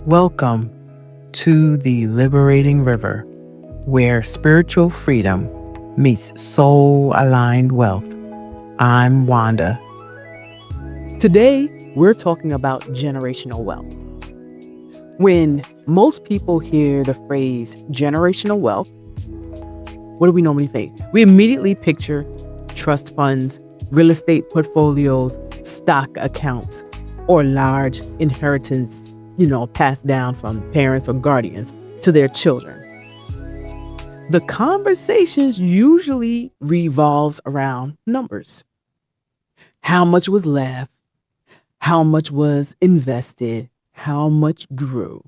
Welcome to the liberating river where spiritual freedom meets soul aligned wealth. I'm Wanda. Today, we're talking about generational wealth. When most people hear the phrase generational wealth, what do we normally think? We immediately picture trust funds, real estate portfolios, stock accounts, or large inheritance, passed down from parents or guardians to their children. The conversations usually revolves around numbers. How much was left? How much was invested? How much grew?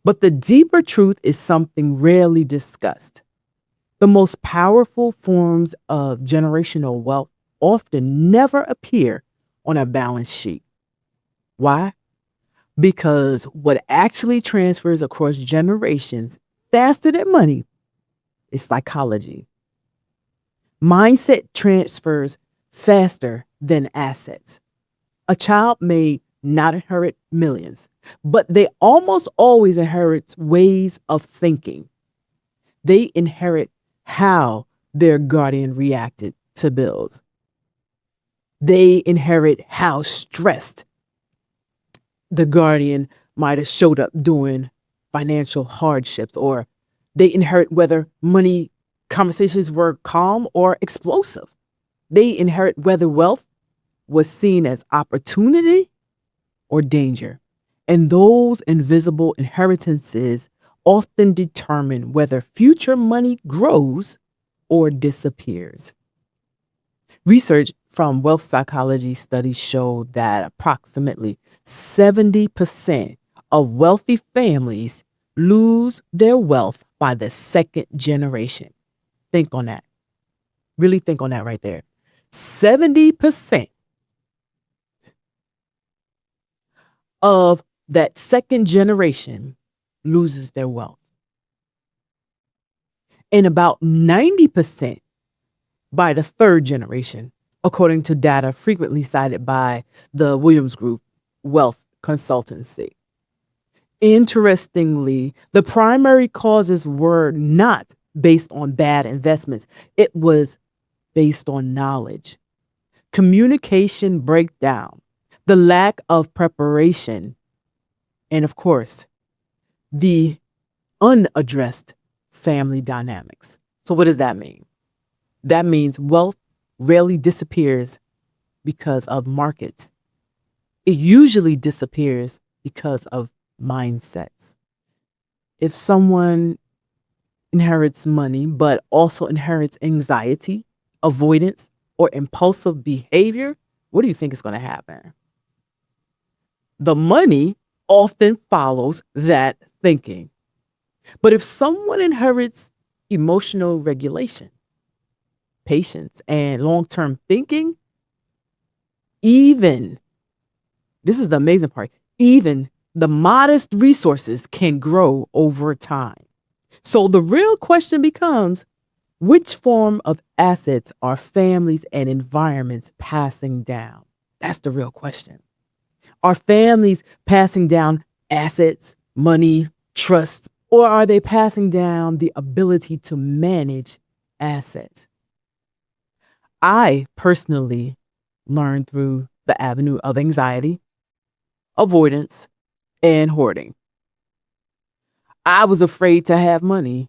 But the deeper truth is something rarely discussed. The most powerful forms of generational wealth often never appear on a balance sheet. Why? Because what actually transfers across generations faster than money is psychology. Mindset transfers faster than assets. A child may not inherit millions, but they almost always inherit ways of thinking. They inherit how their guardian reacted to bills. They inherit how stressed the guardian might have showed up during financial hardships, or they inherit whether money conversations were calm or explosive. They inherit whether wealth was seen as opportunity or danger. And those invisible inheritances often determine whether future money grows or disappears. Research from wealth psychology studies show that approximately 70% of wealthy families lose their wealth by the second generation. Think on that. Really think on that right there. 70% of that second generation loses their wealth. And about 90% by the third generation, according to data frequently cited by the Williams Group Wealth Consultancy. Interestingly, the primary causes were not based on bad investments. It was based on knowledge, communication breakdown, the lack of preparation, and of course, the unaddressed family dynamics. So what does that mean? That means wealth rarely disappears because of markets. It usually disappears because of mindsets. If someone inherits money, but also inherits anxiety, avoidance, or impulsive behavior, what do you think is going to happen? The money often follows that thinking. But if someone inherits emotional regulation, patience, and long-term thinking, this is the amazing part, even the modest resources can grow over time. So the real question becomes, which form of assets are families and environments passing down? That's the real question. Are families passing down assets, money, trust, or are they passing down the ability to manage assets? I personally learned through the avenue of anxiety, avoidance, and hoarding. I was afraid to have money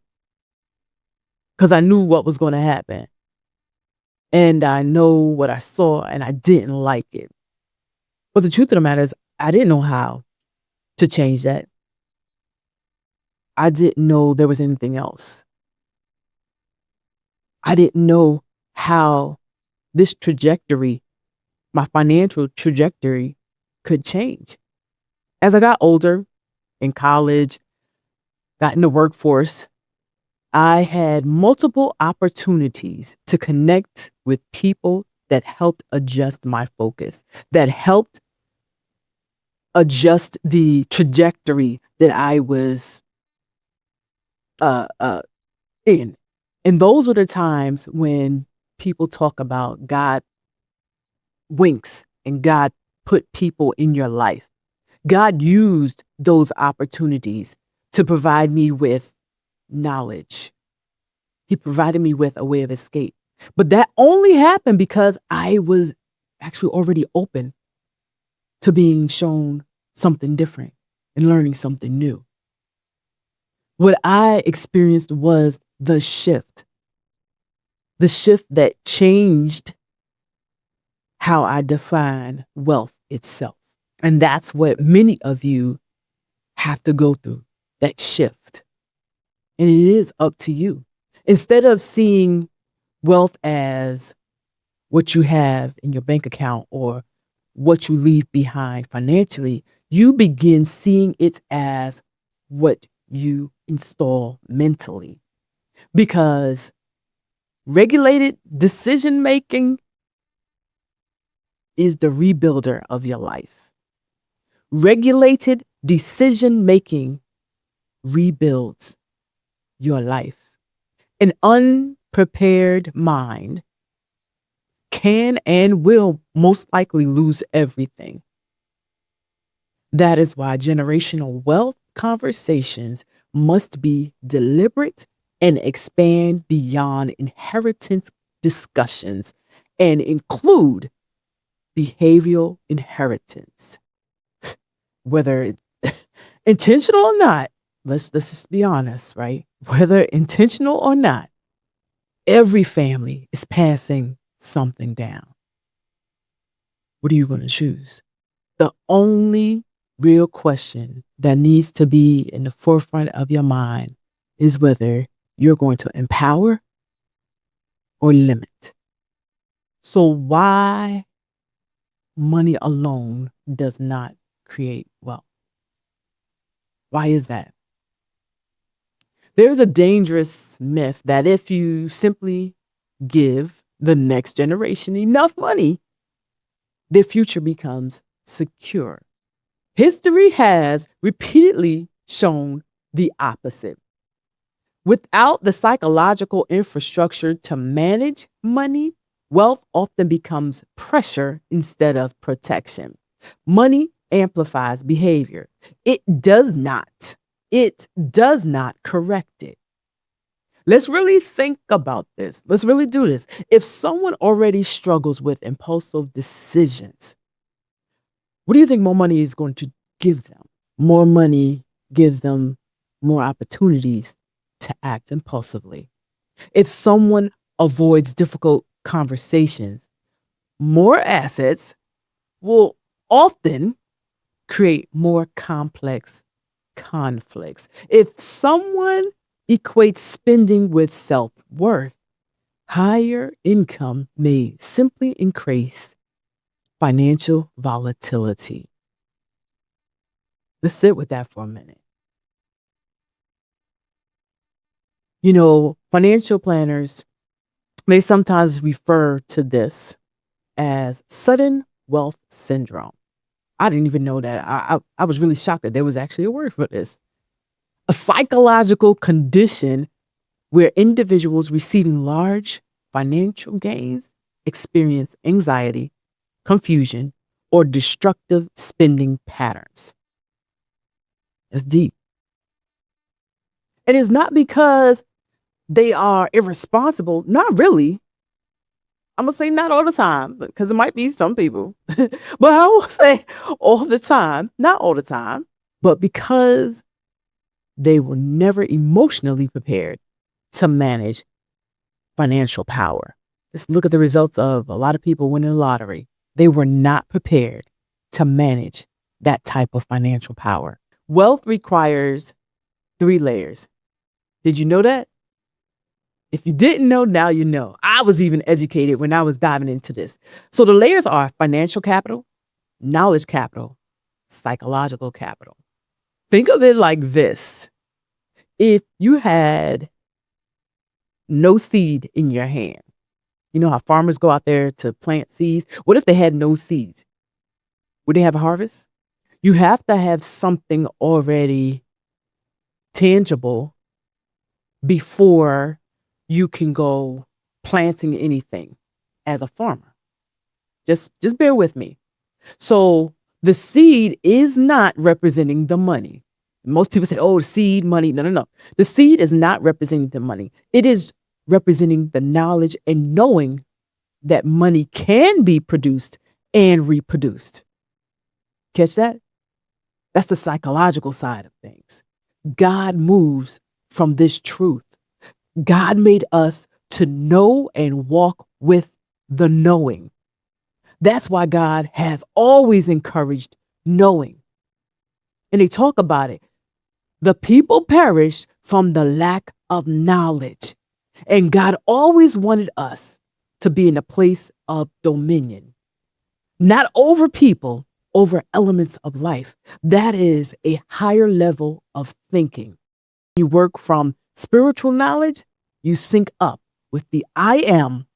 because I knew what was going to happen. And I know what I saw and I didn't like it. But the truth of the matter is, I didn't know how to change that. I didn't know there was anything else. I didn't know how this trajectory, my financial trajectory, could change. As I got older, in college, got in the workforce, I had multiple opportunities to connect with people that helped adjust my focus, that helped adjust the trajectory that I was in. And those are the times when people talk about God winks and God put people in your life. God used those opportunities to provide me with knowledge. He provided me with a way of escape. But that only happened because I was actually already open to being shown something different and learning something new. What I experienced was the shift that changed how I define wealth itself. And that's what many of you have to go through, that shift. And it is up to you. Instead of seeing wealth as what you have in your bank account or what you leave behind financially, you begin seeing it as what you install mentally. Because regulated decision making is the rebuilder of your life. Regulated decision making rebuilds your life. An unprepared mind can and will most likely lose everything. That is why generational wealth conversations must be deliberate and expand beyond inheritance discussions and include behavioral inheritance. Whether intentional or not, let's just be honest, right? Whether intentional or not, every family is passing something down. What are you going to choose? The only real question that needs to be in the forefront of your mind is whether you're going to empower or limit. So, why money alone does not create wealth? Why is that? There's a dangerous myth that if you simply give the next generation enough money, their future becomes secure. History has repeatedly shown the opposite. Without the psychological infrastructure to manage money, wealth often becomes pressure instead of protection. Money amplifies behavior. It does not. It does not correct it. Let's really think about this. Let's really do this. If someone already struggles with impulsive decisions, what do you think more money is going to give them? More money gives them more opportunities to act impulsively. If someone avoids difficult conversations, more assets will often create more complex conflicts. If someone equates spending with self worth, higher income may simply increase financial volatility. Let's sit with that for a minute. You know, financial planners, they sometimes refer to this as sudden wealth syndrome. I didn't even know that. I was really shocked that there was actually a word for this. A psychological condition where individuals receiving large financial gains experience anxiety, confusion, or destructive spending patterns. It's deep. It is not because they are irresponsible. Not really. I'm going to say not all the time because it might be some people. But I will say all the time, not all the time, but because they were never emotionally prepared to manage financial power. Just look at the results of a lot of people winning the lottery. They were not prepared to manage that type of financial power. Wealth requires 3 layers. Did you know that? If you didn't know, now you know. I was even educated when I was diving into this. So the layers are financial capital, knowledge capital, psychological capital. Think of it like this. If you had no seed in your hand, you know how farmers go out there to plant seeds? What if they had no seeds? Would they have a harvest? You have to have something already tangible before you can go planting anything as a farmer. Just bear with me. So The seed is not representing the money. Most people say, oh, seed, money. No, no, no. The seed is not representing the money. It is representing the knowledge and knowing that money can be produced and reproduced. Catch that? That's the psychological side of things. God moves from this truth. God made us to know and walk with the knowing. That's why God has always encouraged knowing. And they talk about it. The people perish from the lack of knowledge. And God always wanted us to be in a place of dominion, not over people, over elements of life. That is a higher level of thinking. You work from spiritual knowledge, you sync up with the I am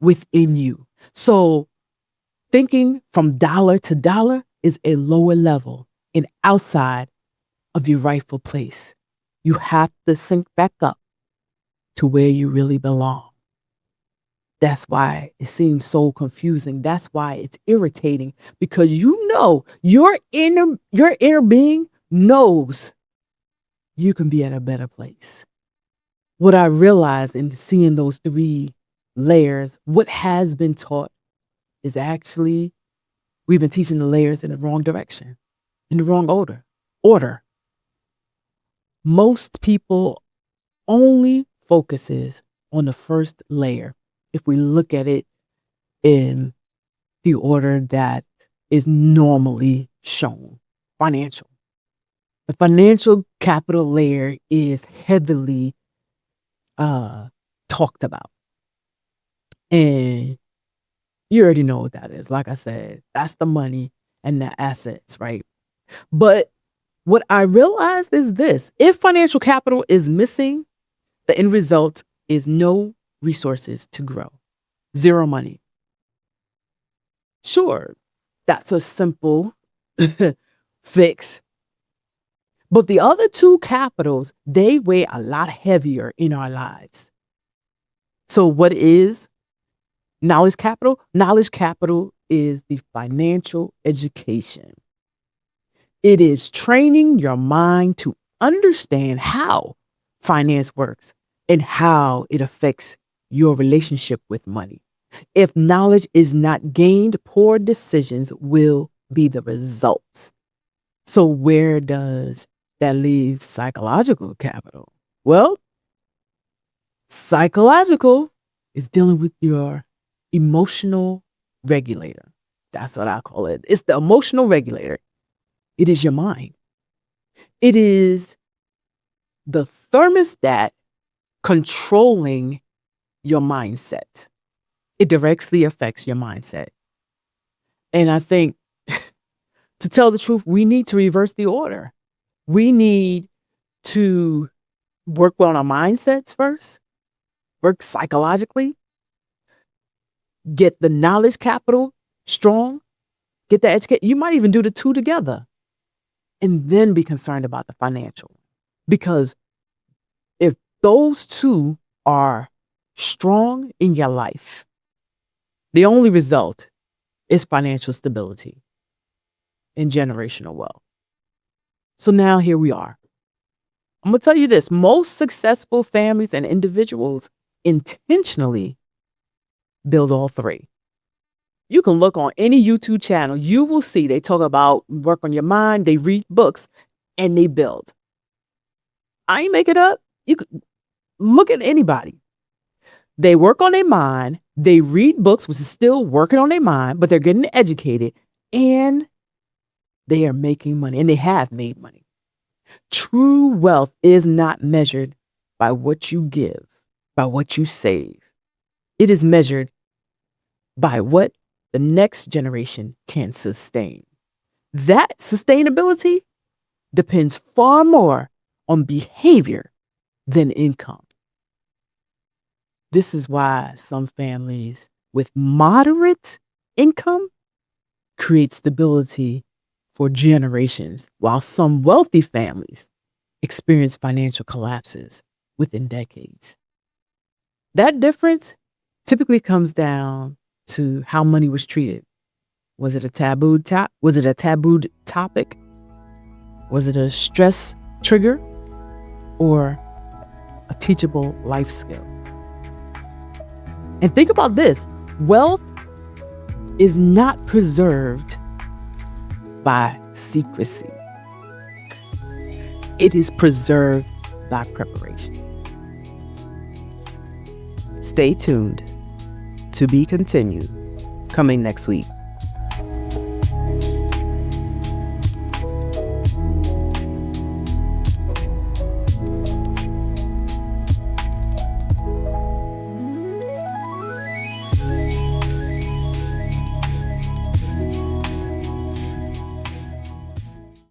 within you. So thinking from dollar to dollar is a lower level and outside of your rightful place. You have to sync back up to where you really belong. That's why it seems so confusing. That's why it's irritating, because you know your inner being knows you can be at a better place. What I realized in seeing those three layers, what has been taught is actually we've been teaching the layers in the wrong direction, in the wrong order. Most people only focuses on the first layer if we look at it in the order that is normally shown. Financial. The financial capital layer is heavily talked about. And you already know what that is. Like I said, that's the money and the assets, right? But what I realized is this: if financial capital is missing, the end result is no resources to grow, zero money. Sure, that's a simple fix. But the other two capitals, they weigh a lot heavier in our lives. So what is knowledge capital? Knowledge capital is the financial education. It is training your mind to understand how finance works and how it affects your relationship with money. If knowledge is not gained, poor decisions will be the results. So where does that leave psychological capital? Well, psychological is dealing with your emotional regulator. That's what I call it. It's the emotional regulator. It is your mind. It is the thermostat controlling your mindset. It directly affects your mindset. And I think, to tell the truth, we need to reverse the order. We need to work well on our mindsets first, work psychologically, get the knowledge capital strong, get the education. You might even do the two together and then be concerned about the financial. Because if those two are strong in your life, the only result is financial stability and generational wealth. So now here we are. I'm going to tell you this: most successful families and individuals intentionally build all three. You can look on any YouTube channel. You will see they talk about work on your mind, they read books, and they build. I ain't make it up. You could look at anybody. They work on their mind, they read books, which is still working on their mind, but they're getting educated, and they are making money, and they have made money. True wealth is not measured by what you give, by what you save. It is measured by what the next generation can sustain. That sustainability depends far more on behavior than income. This is why some families with moderate income create stability for generations, while some wealthy families experience financial collapses within decades. That difference typically comes down to how money was treated Was it a tabooed Was it a tabooed topic? Was it a stress trigger or a teachable life skill? And think about this. Wealth is not preserved by secrecy. It is preserved by preparation. Stay tuned. To be continued. Coming next week.